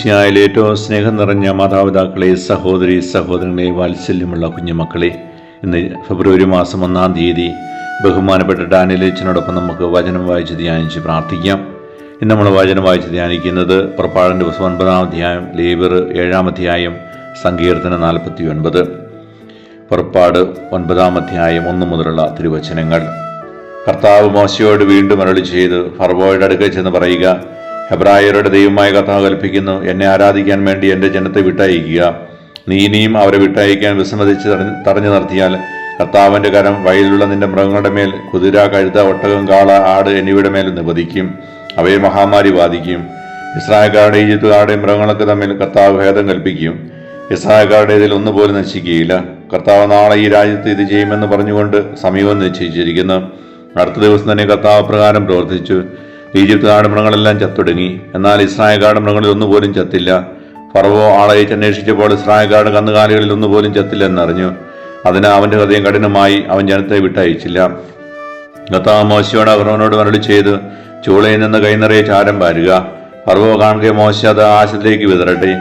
മിശിഹായിൽ ഏറ്റവും സ്നേഹം നിറഞ്ഞ മാതാപിതാക്കളെ, സഹോദരി സഹോദരങ്ങളെ, വാത്സല്യമുള്ള കുഞ്ഞുമക്കളെ, ഇന്ന് ഫെബ്രുവരി മാസം 1-ാം തീയതി ബഹുമാനപ്പെട്ട ഡാനിയലച്ചനോടൊപ്പം നമുക്ക് വചനം വായിച്ച് ധ്യാനിച്ച് പ്രാർത്ഥിക്കാം. ഇന്ന് നമ്മൾ വചനം വായിച്ച് ധ്യാനിക്കുന്നത് പുറപ്പാടിൻ്റെ പുസ്തകം 9-ാം അധ്യായം, ലേവ്യർ 7-ാം അധ്യായം, സങ്കീർത്തനം 49. പുറപ്പാട് 9-ാം അധ്യായം 1 മുതലുള്ള തിരുവചനങ്ങൾ. കർത്താവ് മോശയോട് വീണ്ടും അരുളി ചെയ്ത് ഫറവോയുടെ അടുക്കൽ ചെന്ന് പറയുക, ഹെബ്രായരുടെ ദൈവമായ കർത്താവ് കൽപ്പിക്കുന്നു, എന്നെ ആരാധിക്കാൻ വേണ്ടി എൻ്റെ ജനത്തെ വിട്ടയക്കുക. നീ ഇനിയും അവരെ വിട്ടയക്കാൻ വിസമ്മതിച്ച് തടഞ്ഞു നിർത്തിയാൽ കർത്താവിൻ്റെ കരം വയലിലുള്ള നിന്റെ മൃഗങ്ങളുടെ മേൽ, കുതിര, കഴുത, ഒട്ടകം, കാള, ആട് എന്നിവയുടെ മേൽ നിപതിക്കും. അവയെ മഹാമാരി ബാധിക്കും. ഇസ്രായേൽക്കാരുടെ ഈജിപ്തുകാരുടെയും മൃഗങ്ങൾക്ക് തമ്മിൽ കർത്താവ് ഭേദം കൽപ്പിക്കും. ഇസ്രായേൽക്കാരുടെ ഇതിൽ ഒന്നുപോലും നശിക്കുകയില്ല. കർത്താവ് നാളെ ഈ രാജ്യത്ത് ഇത് ചെയ്യുമെന്ന് പറഞ്ഞുകൊണ്ട് സമീപം നിശ്ചയിച്ചിരിക്കുന്നു. അടുത്ത ദിവസം തന്നെ കർത്താവ് പ്രകാരം പ്രവർത്തിച്ചു. ഈജിപ്തുകാരുടെ മൃഗങ്ങളെല്ലാം ചത്തൊടുങ്ങി. എന്നാൽ ഇസ്രായേൽക്കാരുടെ മൃഗങ്ങളിൽ ഒന്നുപോലും ചത്തില്ല. ഫറവോ ആളയച്ച് അന്വേഷിച്ചപ്പോൾ ഇസ്രായേൽക്കാരുടെ കന്നുകാലികളിൽ ഒന്നുപോലും ചത്തില്ലെന്നറിഞ്ഞു. അതിന് അവൻ്റെ ഹൃദയം കഠിനമായി, അവൻ ജനത്തെ വിട്ടയച്ചില്ല. കർത്താവ് മോശയോട് ഫറവോനോട് അരുളി ചെയ്ത്, ചൂളയിൽ നിന്ന് കൈനിറയെ ചാരം പാരുക. ഫറവോ കാണുക മോശ അത് ആകാശത്തിലേക്ക് വിതറട്ടെ.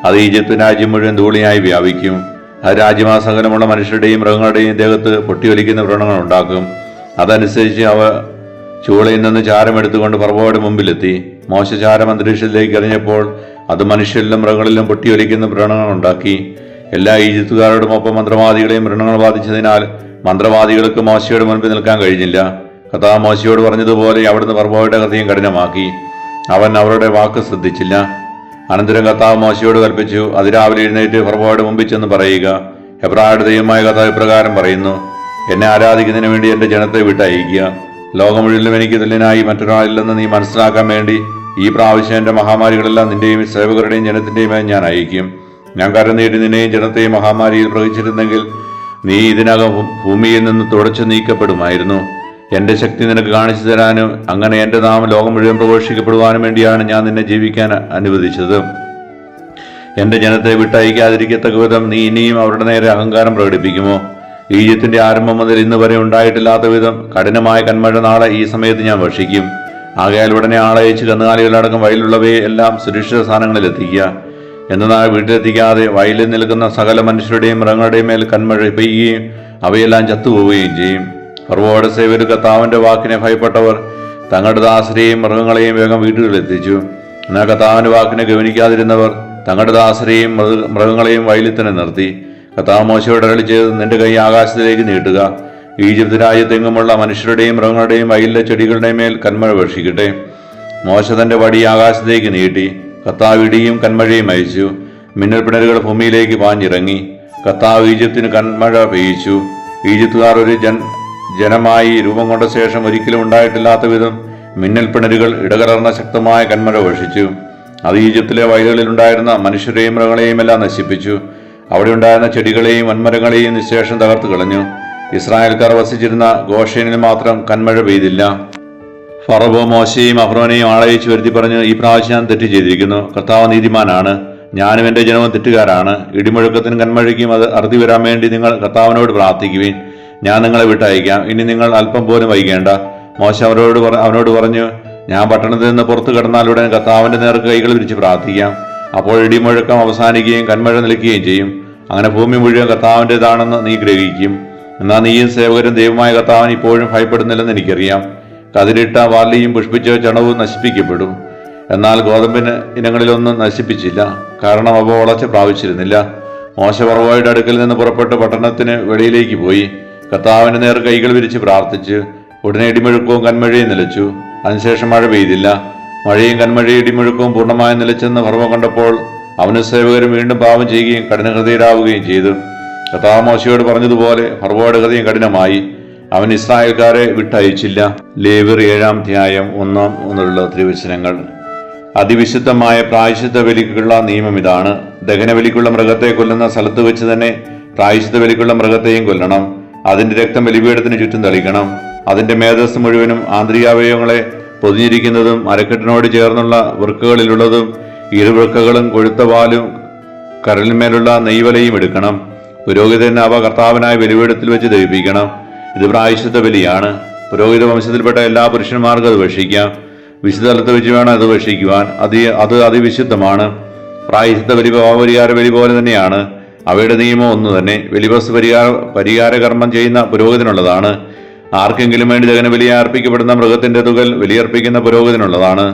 അത് ഈജിപ്ത് രാജ്യം മുഴുവൻ ധൂളിയായി വ്യാപിക്കും. ആ രാജ്യമാസകലമുള്ള മനുഷ്യരുടെയും മൃഗങ്ങളുടെയും ദേഹത്ത് പൊട്ടിയൊലിക്കുന്ന വ്രണങ്ങൾ ഉണ്ടാക്കും. അതനുസരിച്ച് അവ ചൂളയിൽ നിന്ന് ചാരമെടുത്തുകൊണ്ട് ഫറവോയുടെ മുമ്പിലെത്തി. മോശ ചാരം അന്തരീക്ഷത്തിലേക്ക് എറിഞ്ഞപ്പോൾ അത് മനുഷ്യരിലും മൃഗങ്ങളിലും പൊട്ടിയൊലിക്കുന്ന വ്രണങ്ങൾ ഉണ്ടാക്കി. എല്ലാ ഈജിപ്തുകാരോടും ഒപ്പം മന്ത്രവാദികളെയും വ്രണങ്ങൾ ബാധിച്ചതിനാൽ മന്ത്രവാദികൾക്ക് മോശയുടെ മുൻപിൽ നിൽക്കാൻ കഴിഞ്ഞില്ല. കർത്താവ് മോശയോട് പറഞ്ഞതുപോലെ അവിടുന്ന് ഫറവോയുടെ ഹൃദയം കഠിനമാക്കി. അവൻ അവരുടെ വാക്ക് ശ്രദ്ധിച്ചില്ല. അനന്തരം കർത്താവ് മോശയോട് കൽപ്പിച്ചു, അതിരാവിലെ എഴുന്നേറ്റ് ഫറവോയുടെ മുമ്പിൽ ചെന്ന് പറയുക, ഹെബ്രായരുടെ ദൈവമായ കർത്താവ് ഇപ്രകാരം പറയുന്നു, എന്നെ ആരാധിക്കുന്നതിന് വേണ്ടി എൻ്റെ ജനത്തെ വിട്ടയക്കുക. ലോകം മുഴുവനും എനിക്ക് തുല്യനായി മറ്റൊരാളില്ലെന്ന് നീ മനസ്സിലാക്കാൻ വേണ്ടി ഈ പ്രാവശ്യം എൻ്റെ മഹാമാരികളെല്ലാം നിന്റെയും സേവകരുടെയും ജനത്തിൻ്റെയും ഞാൻ അയക്കും. ഞാൻ കരം നീട്ടി നിന്നെയും ജനത്തെയും മഹാമാരിയിൽ പ്രവചിച്ചിരുന്നെങ്കിൽ നീ ഇതിനകം ഭൂമിയിൽ നിന്ന് തുടച്ചു നീക്കപ്പെടുമായിരുന്നു. എൻ്റെ ശക്തി നിനക്ക് കാണിച്ചു തരാനും അങ്ങനെ എൻ്റെ നാമം ലോകം മുഴുവൻ പ്രഘോഷിക്കപ്പെടുവാനും വേണ്ടിയാണ് ഞാൻ നിന്നെ ജീവിക്കാൻ അനുവദിച്ചത്. എൻ്റെ ജനത്തെ വിട്ടയക്കാതിരിക്കത്തക്ക വിധം നീ ഇനിയും അവരുടെ നേരെ അഹങ്കാരം പ്രകടിപ്പിക്കുമോ? ഈജിപ്തിന്റെ ആരംഭം മുതൽ ഇന്ന് വരെ ഉണ്ടായിട്ടില്ലാത്ത വിധം കഠിനമായ കന്മഴ നാളെ ഈ സമയത്ത് ഞാൻ വർഷിക്കും. ആകയാൽ ഉടനെ ആളയച്ച് കന്നുകാലികളടക്കം വയലിലുള്ളവയെ എല്ലാം സുരക്ഷിത സ്ഥാനങ്ങളിൽ എത്തിക്കുക. എന്നാൽ വീട്ടിലെത്തിക്കാതെ വയലിൽ നിൽക്കുന്ന സകല മനുഷ്യരുടെയും മൃഗങ്ങളുടെയും മേൽ കന്മഴ പെയ്യുകയും അവയെല്ലാം ചത്തുപോവുകയും ചെയ്യും. ഫറവോയുടെ സേവകർ കർത്താവിന്റെ വാക്കിനെ ഭയപ്പെട്ടവർ തങ്ങളുടെ ദാസരെയും മൃഗങ്ങളെയും വേഗം വീടുകളിലെത്തിച്ചു. എന്നാൽ കർത്താവിന്റെ വാക്കിനെ ഗവനിക്കാതിരുന്നവർ തങ്ങളുടെ ദാസരെയും മൃഗങ്ങളെയും വയലിൽ തന്നെ നിർത്തി. കർത്താവ് മോശയോട് അരുളി ചെയ്ത്, നിന്റെ കൈ ആകാശത്തിലേക്ക് നീട്ടുക. ഈജിപ്ത് രാജ്യത്തെങ്ങുമുള്ള മനുഷ്യരുടെയും മൃഗങ്ങളുടെയും വയലിലെ ചെടികളുടെയും മേൽ കന്മഴ വർഷിക്കട്ടെ. മോശ തന്റെ വടി ആകാശത്തേക്ക് നീട്ടി. കർത്താവ് ഇടിയും കന്മഴയും അയച്ചു. മിന്നൽ പിണരുകൾ ഭൂമിയിലേക്ക് പാഞ്ഞിറങ്ങി. കർത്താവ് ഈജിപ്തിന് കന്മഴ പെയ്യിച്ചു. ഈജിപ്തുകാർ ഒരു ജനമായി രൂപം കൊണ്ട ശേഷം ഒരിക്കലും ഉണ്ടായിട്ടില്ലാത്ത വിധം മിന്നൽ പിണരുകൾ ഇടകലർന്ന ശക്തമായ കന്മഴ വർഷിച്ചു. അത് ഈജിപ്തിലെ വയലുകളിൽ ഉണ്ടായിരുന്ന മനുഷ്യരെയും മൃഗങ്ങളെയും എല്ലാം നശിപ്പിച്ചു. അവിടെ ഉണ്ടായിരുന്ന ചെടികളെയും വൻമരങ്ങളെയും നിശേഷം തകർത്തു കളഞ്ഞു. ഇസ്രായേൽക്കാർ വസിച്ചിരുന്ന ഗോഷേനിൽ മാത്രം കന്മഴ പെയ്തില്ല. ഫറവോ മോശയെയും അഹ്റോനെയും ആളയച്ച് വരുത്തി പറഞ്ഞു, ഈ പ്രാവശ്യം ഞാൻ തെറ്റ് ചെയ്തിരിക്കുന്നു. കർത്താവ് നീതിമാനാണ്, ഞാനും എൻ്റെ ജനവും തെറ്റുകാരാണ്. ഇടിമുഴക്കത്തിനും കന്മഴയ്ക്കും അത് അറുതി വരാൻ വേണ്ടി നിങ്ങൾ കർത്താവിനോട് പ്രാർത്ഥിക്കുവിൻ. ഞാൻ നിങ്ങളെ വിട്ടയക്കാം. ഇനി നിങ്ങൾ അല്പം പോലും വൈകേണ്ട. മോശ അവനോട് പറഞ്ഞു, ഞാൻ പട്ടണത്തിൽ നിന്ന് പുറത്തു കടന്നാലുടൻ കർത്താവിന്റെ നേർക്ക് കൈകൾ വിരിച്ച് പ്രാർത്ഥിക്കാം. അപ്പോൾ ഇടിമുഴക്കം അവസാനിക്കുകയും കന്മഴ നിൽക്കുകയും ചെയ്യും. അങ്ങനെ ഭൂമി മുഴുവൻ കർത്താവിൻ്റെതാണെന്ന് നീ ഗ്രഹിക്കും. എന്നാൽ നീയും സേവകരും ദൈവമായ കർത്താവിന് ഇപ്പോഴും ഭയപ്പെടുന്നില്ലെന്ന് എനിക്കറിയാം. കതിരിട്ട വാർലിയും പുഷ്പിച്ച ചണവും നശിപ്പിക്കപ്പെടും. എന്നാൽ ഗോതമ്പിന് ഇനങ്ങളിലൊന്നും നശിപ്പിച്ചില്ല, കാരണം അവ വളർച്ച പ്രാപിച്ചിരുന്നില്ല. മോശ ഫറവോയുടെ അടുക്കൽ നിന്ന് പുറപ്പെട്ട് പട്ടണത്തിന് വെളിയിലേക്ക് പോയി. കർത്താവിന്റെ നേർ കൈകൾ വിരിച്ച് പ്രാർത്ഥിച്ചു. ഉടനെ ഇടിമുഴക്കവും കന്മഴയും നിലച്ചു. അതിനുശേഷം മഴ പെയ്തില്ല. മഴയും കന്മഴയും ഇടിമുഴക്കവും പൂർണ്ണമായും നിലച്ചെന്ന് ഫറവോ കണ്ടപ്പോൾ അവന് സേവകരും വീണ്ടും പാപം ചെയ്യുകയും കഠിനഹൃദയരാവുകയും ചെയ്തു. കർത്താവ് മോശയോട് പറഞ്ഞതുപോലെ ഫറവോയുടെ ഹൃദയം കഠിനമായി. അവൻ ഇസ്രായേൽക്കാരെ വിട്ടയച്ചില്ല. ലേവ്യർ 7-ാം അധ്യായം 1 മുതലുള്ള തിരുവചനങ്ങൾ. അതിവിശുദ്ധമായ പ്രായശ്ചിത്ത ബലിക്കുള്ള നിയമം ഇതാണ്. ദഹനബലിക്കുള്ള മൃഗത്തെ കൊല്ലുന്ന സ്ഥലത്ത് വെച്ച് തന്നെ പ്രായശ്ചിത്ത ബലിക്കുള്ള മൃഗത്തെയും കൊല്ലണം. അതിന്റെ രക്തം ബലിപീഠത്തിന് ചുറ്റും തളിക്കണം. അതിന്റെ മേധസ് മുഴുവനും ആന്തരികാവയവങ്ങളെ പൊതിഞ്ഞിരിക്കുന്നതും അരക്കെട്ടിനോട് ചേർന്നുള്ള വൃക്കകളിലുള്ളതും ഇരുവൃക്കകളും കൊഴുത്ത പാലും കരലിന്മേലുള്ള നെയ്വലയും എടുക്കണം. പുരോഹിതൻ അവ കർത്താവിനായ ബലിപീഠത്തിൽ വെച്ച് ദഹിപ്പിക്കണം. ഇത് പ്രായശ്ചിത്ത ബലിയാണ്. പുരോഹിത വംശത്തിൽപ്പെട്ട എല്ലാ പുരുഷന്മാർക്കും അത് ഭക്ഷിക്കാം. വിശുദ്ധ സ്ഥലത്ത് വെച്ച് വേണം അത് ഭക്ഷിക്കുവാൻ. അത് അതിവിശുദ്ധമാണ്. പ്രായശ്ചിത്ത ബലി പാപപരിഹാര ബലി പോലെ തന്നെയാണ്. അവയുടെ നിയമം ഒന്നു തന്നെ. ബലിവസ്തു പരിഹാര കർമ്മം ചെയ്യുന്ന പുരോഹിതനുള്ളതാണ്. ആർക്കെങ്കിലും വേണ്ടി ദഹനബലിയെ അർപ്പിക്കപ്പെടുന്ന മൃഗത്തിന്റെ തുകൽ ബലിയർപ്പിക്കുന്ന പുരോഹിതനുള്ളതാണ്.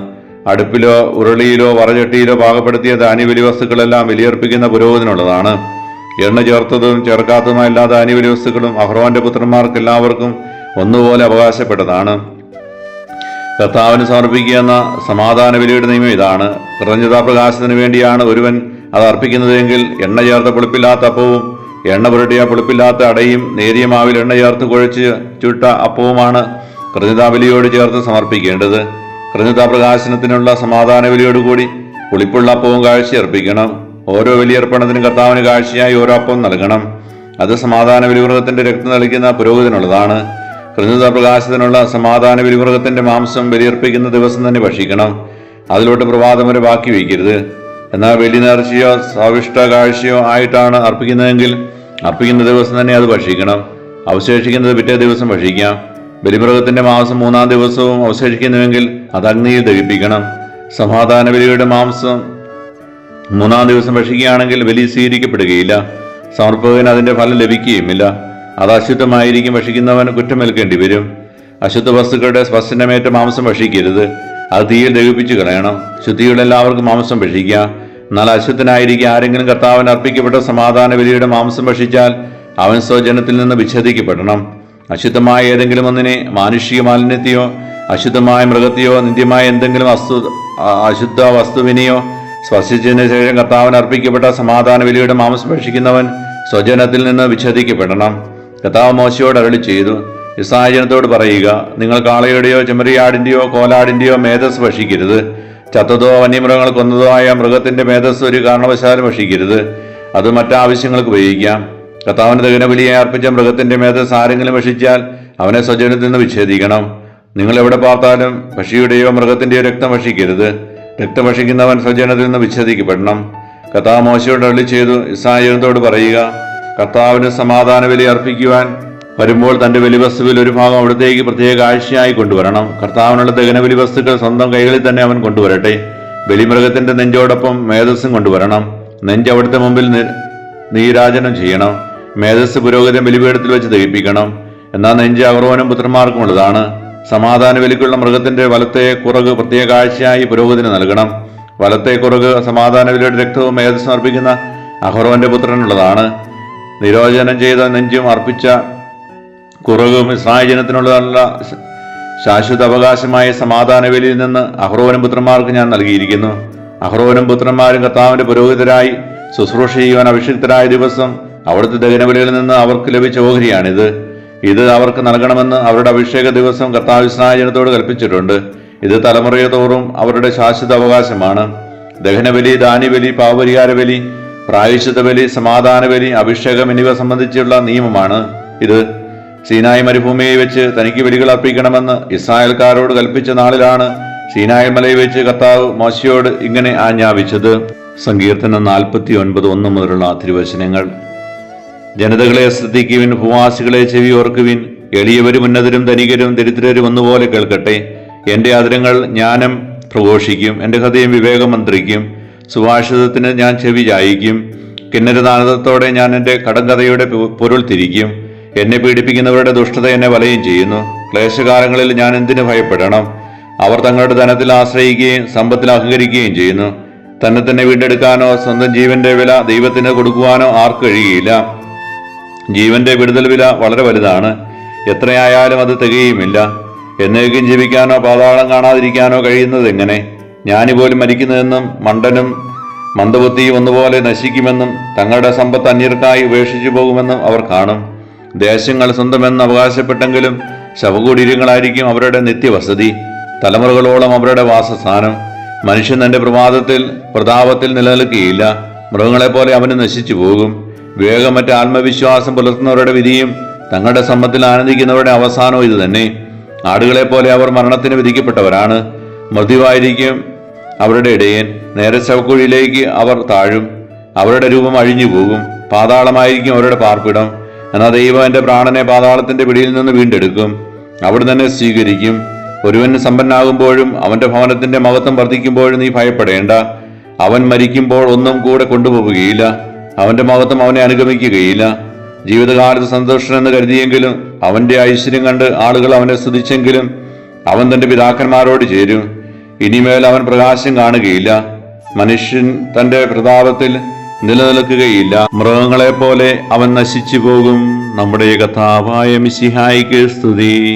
അടുപ്പിലോ ഉരുളിയിലോ വറചട്ടിയിലോ പാകപ്പെടുത്തിയ ധാന്യബലി വസ്തുക്കളെല്ലാം ബലിയർപ്പിക്കുന്ന പുരോഹിതനുള്ളതാണ്. എണ്ണ ചേർത്തതും ചേർക്കാത്തതുമായ എല്ലാ ധാന്യബലി വസ്തുക്കളും അഹ്റോന്റെ പുത്രന്മാർക്ക് എല്ലാവർക്കും ഒന്നുപോലെ അവകാശപ്പെട്ടതാണ്. കർത്താവിന് സമർപ്പിക്കുക എന്ന സമാധാന ബലിയുടെ നിയമം ഇതാണ്. കൃതജ്ഞതാപ്രകാശത്തിന് വേണ്ടിയാണ് ഒരുവൻ അത് അർപ്പിക്കുന്നതെങ്കിൽ എണ്ണ ചേർത്ത പുളിപ്പില്ലാത്ത അപ്പവും എണ്ണ പുരട്ടിയ പുളിപ്പില്ലാത്ത അടയും നേരിയ മാവിൽ എണ്ണ ചേർത്ത് കുഴച്ച് ചുട്ട അപ്പവുമാണ് കൃതജ്ഞതാബലിയോട് ചേർത്ത് സമർപ്പിക്കേണ്ടത്. കൃതജ്ഞതാപ്രകാശനത്തിനുള്ള സമാധാന ബലിയോടുകൂടി പുളിപ്പുള്ള അപ്പവും കാഴ്ച അർപ്പിക്കണം. ഓരോ ബലിയർപ്പണത്തിനും കർത്താവിന് കാഴ്ചയായി ഓരോ അപ്പം നൽകണം. അത് സമാധാന ബലിമൃഗത്തിന്റെ രക്തം തളിക്കുന്ന പുരോഹിതനുള്ളതാണ്. കൃതജ്ഞതാപ്രകാശത്തിനുള്ള സമാധാന ബലിമൃഗത്തിന്റെ മാംസം ബലിയർപ്പിക്കുന്ന ദിവസം തന്നെ ഭക്ഷിക്കണം. അതിലോട്ട് പ്രഭാതം വരെ ബാക്കി വയ്ക്കരുത്. എന്നാൽ ബലി നേർച്ചയോ സ്വാവിഷ്ട കാഴ്ചയോ ആയിട്ടാണ് അർപ്പിക്കുന്നതെങ്കിൽ അർപ്പിക്കുന്ന ദിവസം തന്നെ അത് ഭക്ഷിക്കണം. അവശേഷിക്കുന്നത് പിറ്റേ ദിവസം ഭക്ഷിക്കാം. ബലിമൃഗത്തിന്റെ മാംസം 3-ാം ദിവസവും അവശേഷിക്കുന്നുവെങ്കിൽ അത് അഗ്നിയിൽ ദഹിപ്പിക്കണം. സമാധാന ബലിയുടെ മാംസം 3-ാം ദിവസം ഭക്ഷിക്കുകയാണെങ്കിൽ ബലി സ്വീകരിക്കപ്പെടുകയില്ല. സമർപ്പകന് അതിന്റെ ഫലം ലഭിക്കുകയുമില്ല. അത് അശുദ്ധമായിരിക്കും. ഭക്ഷിക്കുന്നവൻ കുറ്റമേൽക്കേണ്ടി വരും. അശുദ്ധ വസ്തുക്കളുടെ സ്പർശനമേറ്റ മാംസം ഭക്ഷിക്കരുത്. അത് തീയിൽ ദഹിപ്പിച്ചു കളയണം. ശുദ്ധിയുള്ള എല്ലാവർക്കും മാംസം ഭക്ഷിക്കാം. എന്നാൽ അശുദ്ധനായിരിക്കും ആരെങ്കിലും കർത്താവിന് അർപ്പിക്കപ്പെട്ട സമാധാന ബലിയുടെ മാംസം ഭക്ഷിച്ചാൽ അവൻ സ്വജനത്തിൽ നിന്ന് വിച്ഛേദിക്കപ്പെടണം. അശുദ്ധമായ ഏതെങ്കിലും ഒന്നിനെ, മാനുഷിക മാലിന്യത്തെയോ അശുദ്ധമായ മൃഗത്തെയോ നിന്ദ്യമായ എന്തെങ്കിലും അശുദ്ധ വസ്തുവിനെയോ സ്പർശിച്ചതിന് ശേഷം കർത്താവിന് അർപ്പിക്കപ്പെട്ട സമാധാന ബലിയുടെ മാംസം ഭക്ഷിക്കുന്നവൻ സ്വജനത്തിൽ നിന്ന് വിച്ഛേദിക്കപ്പെടണം. കർത്താവ് മോശയോട് അരുളി ചെയ്തു, ഇസ്രായേൽ ജനത്തോട് പറയുക, നിങ്ങൾ കാളയുടെയോ ചെമ്മരിയാടിന്റെയോ കോലാടിന്റെയോ മേധസ് ഭക്ഷിക്കരുത്. ചത്തതോ വന്യമൃഗങ്ങൾ കൊന്നതോ ആയ മൃഗത്തിന്റെ മേധസ് ഒരു കാരണവശാലും ഭക്ഷിക്കരുത്. അത് മറ്റാവശ്യങ്ങൾക്ക് ഉപയോഗിക്കാം. കർത്താവിന് ദഹനബലിയെ അർപ്പിച്ച മൃഗത്തിന്റെ മേധസ് ആരെങ്കിലും ഭക്ഷിച്ചാൽ അവനെ സ്വജനത്തിൽ നിന്ന് വിച്ഛേദിക്കണം. നിങ്ങൾ എവിടെ പാർത്താലും പക്ഷിയുടെയോ മൃഗത്തിന്റെയോ രക്തം ഭക്ഷിക്കരുത്. രക്തം ഭക്ഷിക്കുന്നവൻ സ്വജനത്തിൽ നിന്ന് വിച്ഛേദിക്കപ്പെടണം. കർത്താവ് മോശയോട് അരുളി ചെയ്തു, ഇസ്രായേൽ ജനത്തോട് പറയുക, കർത്താവിന് സമാധാന ബലി അർപ്പിക്കുവാൻ വരുമ്പോൾ തന്റെ ബലിവസ്തുവിൽ ഒരു ഭാഗം അവിടത്തേക്ക് പ്രത്യേക കാഴ്ചയായി കൊണ്ടുവരണം. കർത്താവിനുള്ള ദഹനബലി വസ്തുക്കൾ സ്വന്തം കൈകളിൽ തന്നെ അവൻ കൊണ്ടുവരട്ടെ. ബലിമൃഗത്തിന്റെ നെഞ്ചോടൊപ്പം മേധസ്സും കൊണ്ടുവരണം. നെഞ്ച് അവിടുത്തെ മുമ്പിൽ നീരാജനം ചെയ്യണം. മേധസ് പുരോഹിതൻ ബലിപീഠത്തിൽ വെച്ച് ദഹിപ്പിക്കണം. എന്നാൽ നെഞ്ച് അഹ്റോനും പുത്രന്മാർക്കും ഉള്ളതാണ്. സമാധാന ബലിക്കുള്ള മൃഗത്തിന്റെ വലത്തെ കുറക് പ്രത്യേക കാഴ്ചയായി പുരോഹിതന് നൽകണം. വലത്തെ കുറക് സമാധാന ബലിയുടെ രക്തവും മേധസ്സും അർപ്പിക്കുന്ന അഹ്റോന്റെ പുത്രനുള്ളതാണ്. നിരോചനം ചെയ്ത നെഞ്ചും അർപ്പിച്ച കുറകും ഇസ്രായേൽ ജനത്തിനുള്ള ശാശ്വത അവകാശമായ സമാധാന ബലിയിൽ നിന്ന് അഹ്റോനും പുത്രന്മാർക്ക് ഞാൻ നൽകിയിരിക്കുന്നു. അഹ്റോനും പുത്രന്മാരും കർത്താവിന്റെ പുരോഹിതരായി ശുശ്രൂഷ ചെയ്യുവാൻ അഭിഷിക്തരായ ദിവസം അവിടുത്തെ ദഹനബലികളിൽ നിന്ന് അവർക്ക് ലഭിച്ച ഓഹരിയാണിത്. ഇത് അവർക്ക് നൽകണമെന്ന് അവരുടെ അഭിഷേക ദിവസം കർത്താവ് ഇസ്രായേൽ ജനത്തോട് കൽപ്പിച്ചിട്ടുണ്ട്. ഇത് തലമുറയെ തോറും അവരുടെ ശാശ്വത അവകാശമാണ്. ദഹനബലി, ധാന്യബലി, പാപപരിഹാര ബലി, പ്രായശ്ചിത്ത ബലി, സമാധാന ബലി, അഭിഷേകം എന്നിവ സംബന്ധിച്ചുള്ള നിയമമാണ് ഇത്. സീനായി മരുഭൂമിയെ വെച്ച് തനിക്ക് ബലികൾ അർപ്പിക്കണമെന്ന് ഇസ്രായേൽക്കാരോട് കൽപ്പിച്ച നാളിലാണ് സീനായി മലയിൽ വെച്ച് കർത്താവ് മോശയോട് ഇങ്ങനെ ആജ്ഞാപിച്ചത്. സങ്കീർത്തനം 49:1 മുതലുള്ള തിരുവചനങ്ങൾ. ജനതകളെ ശ്രദ്ധിക്കുവിൻ, ഭൂവാസികളെ ചെവി ഓർക്കുവിൻ. എളിയവരും ഉന്നതരും ധനികരും ദരിദ്രരും ഒന്നുപോലെ കേൾക്കട്ടെ. എന്റെ ആദരങ്ങൾ ജ്ഞാനം പ്രഘോഷിക്കും, എന്റെ ഹൃദയം വിവേകം മന്ത്രിക്കും. സുഭാഷിതത്തിന് ഞാൻ ചെവി ചായിക്കും. കിന്നരനാദത്തോടെ ഞാൻ എന്റെ കടങ്കഥയുടെ പൊരുൾ തിരിക്കും. എന്നെ പീഡിപ്പിക്കുന്നവരുടെ ദുഷ്ടത എന്നെ വലയം ചെയ്യുന്നു. ക്ലേശകാലങ്ങളിൽ ഞാൻ എന്തിനു ഭയപ്പെടണം? അവർ തങ്ങളുടെ ധനത്തിൽ ആശ്രയിക്കുകയും സമ്പത്തിൽ അഹങ്കരിക്കുകയും ചെയ്യുന്നു. തന്നെ വീണ്ടെടുക്കാനോ സ്വന്തം ജീവന്റെ വില ദൈവത്തിന് കൊടുക്കുവാനോ ആർക്ക് കഴിയുകയില്ല. ജീവന്റെ വിടുതൽ വില വളരെ വലുതാണ്. എത്രയായാലും അത് തികയുമില്ല. എന്നേക്കും ജീവിക്കാനോ പാതാളം കാണാതിരിക്കാനോ കഴിയുന്നത് എങ്ങനെ? ജ്ഞാനി മരിക്കുന്നതെന്നും മണ്ടനും മന്ദബുദ്ധിയും ഒന്നുപോലെ നശിക്കുമെന്നും തങ്ങളുടെ സമ്പത്ത് അന്യർക്കായി ഉപേക്ഷിച്ചു പോകുമെന്നും അവർ കാണും. ദേശങ്ങൾ സ്വന്തമെന്ന് അവകാശപ്പെട്ടെങ്കിലും ശവകുടീരങ്ങളായിരിക്കും അവരുടെ നിത്യവസതി. തലമുറകളോളം അവരുടെ വാസസ്ഥാനം. മനുഷ്യൻ തന്റെ പ്രതാപത്തിൽ നിലനിൽക്കുകയില്ല. മൃഗങ്ങളെപ്പോലെ അവന് നശിച്ചു പോകും. വിവേകമറ്റ ആത്മവിശ്വാസം പുലർത്തുന്നവരുടെ വിധിയും തങ്ങളുടെ സമ്പത്തിൽ ആനന്ദിക്കുന്നവരുടെ അവസാനവും ഇത് തന്നെ. ആടുകളെപ്പോലെ അവർ മരണത്തിന് വിധിക്കപ്പെട്ടവരാണ്. മൃദുവായിരിക്കും അവരുടെ ഇടയൻ. നേരെ ശവക്കുഴിയിലേക്ക് അവർ താഴും. അവരുടെ രൂപം അഴിഞ്ഞു പോകും. പാതാളമായിരിക്കും അവരുടെ പാർപ്പിടം. എന്നാൽ ദൈവം എന്റെ പ്രാണനെ പാതാളത്തിന്റെ പിടിയിൽ നിന്ന് വീണ്ടെടുക്കും. അവിടെ തന്നെ സ്വീകരിക്കും. ഒരുവൻ സമ്പന്നാകുമ്പോഴും അവന്റെ ഭവനത്തിന്റെ മഹത്വം വർദ്ധിക്കുമ്പോഴും നീ ഭയപ്പെടേണ്ട. അവൻ മരിക്കുമ്പോൾ ഒന്നും കൂടെ കൊണ്ടുപോവുകയില്ല. അവന്റെ മഹത്വം അവനെ അനുഗമിക്കുകയില്ല. ജീവിതകാലത്ത് സന്തോഷം എന്ന് കരുതിയെങ്കിലും അവന്റെ ഐശ്വര്യം കണ്ട് ആളുകൾ അവനെ സ്തുതിച്ചെങ്കിലും അവൻ തന്റെ പിതാക്കന്മാരോട് ചേരും. ഇനിമേൽ അവൻ പ്രകാശം കാണുകയില്ല. മനുഷ്യൻ തന്റെ പ്രതാപത്തിൽ നിലനിൽക്കുകയില്ല. മൃഗങ്ങളെ പോലെ അവൻ നശിച്ചു പോകും. നമ്മുടെ കർത്താവായ മിശിഹായിക്ക് സ്തുതി.